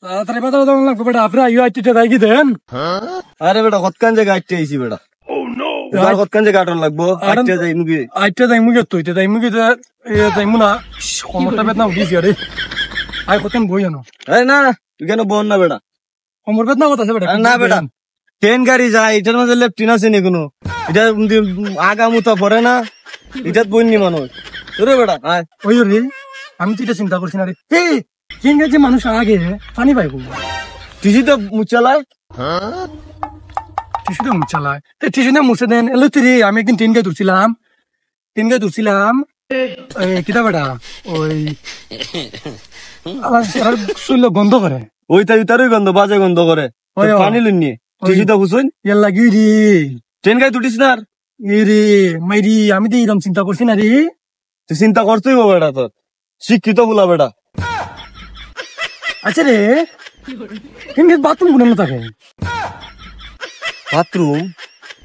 তাড়াতাড়ি বাজারে যাওয়া লাগবে বেটা, আপনি আইও আইতে যাই কি দেন? আরে বেটা কতক্ষণ জায়গা আইতে আইছি বেটা, কতক্ষণ জায়গা আটন লাগবো? আইতে যাই মুগি, আইতে যাই মুগি তো যাই মুগি যাই মুনা সমরটা বেদনা উঠিছি আরে আই কতক্ষণ বই জানো? আরে না তুই কেন বোন না বেটা, সমর বেদনা কথা আছে বেটা। না বেটা ট্রেন গাড়ি যায়, এটার মধ্যে লেফটিন আছে নি কোনো? এটা আগা মুতা পড়ে না, এটাত বইনি মানুষ তোরে বেটা। ওই রে আমি তো এটা চিন্তা করছি না রে, এই কিংগে যে মানুষ আগে পানি পাইব টিসি তো মুচালায়, টিসু তো মুচালায়, টিসু না মুছে দেন এলো তুই রে। আমি একদিন ট্রেন গায়ে ধরছিলাম কিতা বেটা ওই শরীর গন্ধ করে, ওই তারই গন্ধ বাজে গন্ধ করে, পানি লুন টিসি তো খুশুন এর লাগি রে ট্রেন গাড়ি তুটিস না। এ রে মাইরি আমি তো এরকম চিন্তা করছি না রে। তুই চিন্তা করতেই বেটা, তোর শিক্ষিত বলা বেটা। আচ্ছা রে কিন্তু বাথরুম কোন থাকে? বাথরুম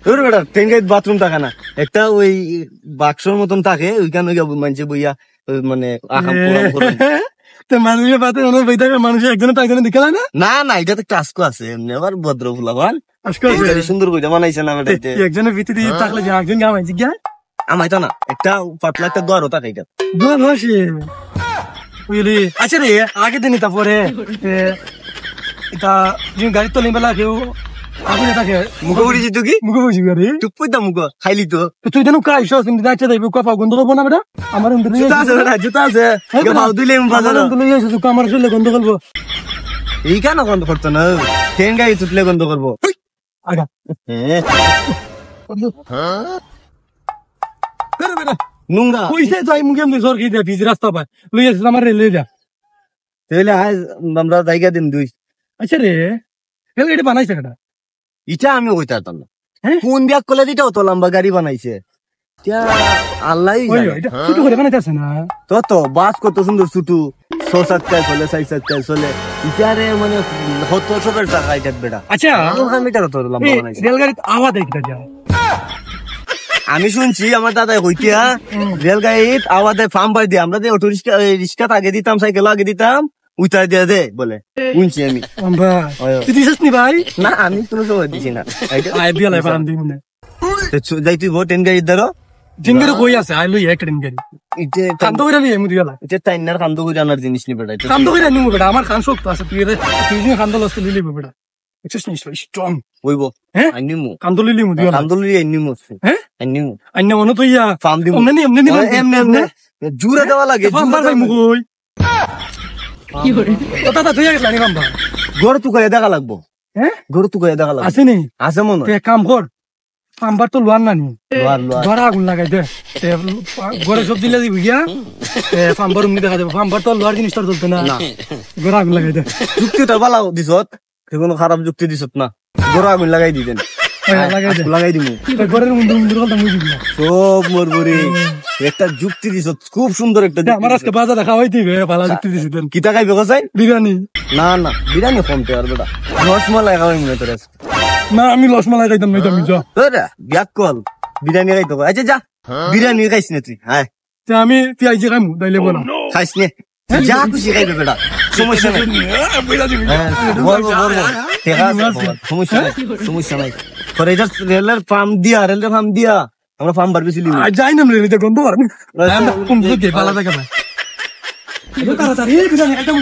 তোর বেটা ট্রেন গাড়ি বাথরুম থাকে না, একটা ওই বাক্সর মতন থাকে, ওইখানে মানুষে বইয়া মানে মানুষের পাতে মানুষের একজনে তো একজনে দেখে না। না না এটা তো টাস্ক আছে এমনি, আবার ভদ্র ফুলাবান সুন্দর করে বানাইছে না বেটা। একজনের ভিতরে থাকলে যে একজন গামাইছি গিয়া আমাইতো না, একটা পাতলা একটা দোয়ারও থাকে, এটা দোয়া ভাসে বুঝলি। আচ্ছা রে আগে দিন তারপরে এটা গাড়ি তো নেবেলা কেউ আগুনে থাকে মুখে উড়িছি তুই কি মুখে বসি গাড়ি চুপ করে দাম মুখ খাইলি তো তুই যেন কাইস যাইতে যাইবি কপা গন্ধ করবো না বেটা। আমার জুতা আছে বেটা, জুতা আছে দিলে আমার শরীরে গন্ধ করবো। এই কেন গন্ধ করতো না, ট্রেন গাড়ি তুটলে গন্ধ করবো আগা নোংরা পয়সা যাই মুখে এমনি জ্বর খেয়ে ভিজ রাস্তা পায় লই আসিস আমার রেলে যা তাহলে আজ আমরা জায়গা দিন দুই। আচ্ছা রে রেলগাড়ি বানাইছে কেটা? ইটা আমি ওইটা না কোন ব্যাগ করলে দিটাও তো লম্বা গাড়ি বানাইছে আল্লাহ ছোট করে বানাইতেছে না তো বাস কত সুন্দর ছুটু 6-7টায় চলে 6-7টায় চলে ইটারে মানে 70-100 টাকা এটা বেটা। আচ্ছা মিটার তো লম্বা বানাইছে রেলগাড়ি আওয়াজ দেখতে যা আমি শুনছি আমার দাদাই হইতিয়া রেলগাড়ির আওয়াজে ফার্ম বাড়ি দিয়ে আমরা যে অটো রিক্সা আগে দিতাম সাইকেল আগে দিতাম উইটা দিয়ে দে বলে শুনছি আমি। তুই দিছিস নি ভাই? না আমি কোনো সময় দিছি না যাই তুই ট্রেন গাড়ির ধরো জিঙ্গের কই আছে আই লই একটা ট্রেন গাড়ি কান্দ করে নিয়ে মুদি গেলা এটা টাইনার কান্দ করে জানার জিনিস নি বেটা, কান্দ করে নিমু বেটা আমার খান শক্ত আছে তুই তুই কান্দ লস্তে লিলি বেটা এক্সেস নি স্ট্রং হইবো হ্যাঁ আইনিমু কান্দ লিলি মুদি গেলা কান্দ লিলি আইনিমু হ্যাঁ আইনিমু আইনা মনে তো ইয়া ফার্ম দিমু এমনি এমনি জুরা দেওয়া লাগে ফার্ম ভাই মুগই কি করে কথা তুই গেছলা নি ফার্ম গড় তুকায় দেখা লাগবো। হ্যাঁ গড় তুকায় দেখা লাগবো আছে নি আছে মনে তুই এক কাম কর ফার্মবার তো লোয়ার না নি ধরা আগুন লাগাই দে ঘরে সবজি লাগি গিয়া ফার্মবার উমনি দেখা যাবে ফার্মবার তো লোয়ার জিনিস তোর চলতে না ঘরে আগুন লাগাই দে যুক্তিটা ভালো দিছত কোনো খারাপ যুক্তি দিছত না ঘরে আগুন লাগাই দিবেন লাগাই দিমু ঘরের মুন্ডুর কথা মুজি দিয়া সব মরবরি একটা যুক্তি দিছত খুব সুন্দর একটা আমার আজকে বাজার দেখা হইতে ভালো যুক্তি দিছিলেন কিতা খাইবে কোসাই বিরিয়ানি না না বিরিয়ানি কমতে আর বেটা রসমালাই খাওয়াই মনে তোর না আমি রসমালাই খাইতাম না তুমি যা ব্যাক কল বিরিয়ানি খাইতে আচ্ছা যা বিরিয়ানি খাইস না তুই হ্যাঁ আমি পেঁয়াজি খাইমু দাইলে বলা খাইস নে যা খুশি খাইবে বেটা সমস্যা নাই সমস্যা নাই সমস্যা নাই তোর এটা রেলের ফার্ম দিয়া আমরা ফার্ম বাড়বি ছিলি যাই না রেলে গন্ধ পারবি পালা দেখা ভাই তাড়াতাড়ি বিরিয়ানি খাইতাম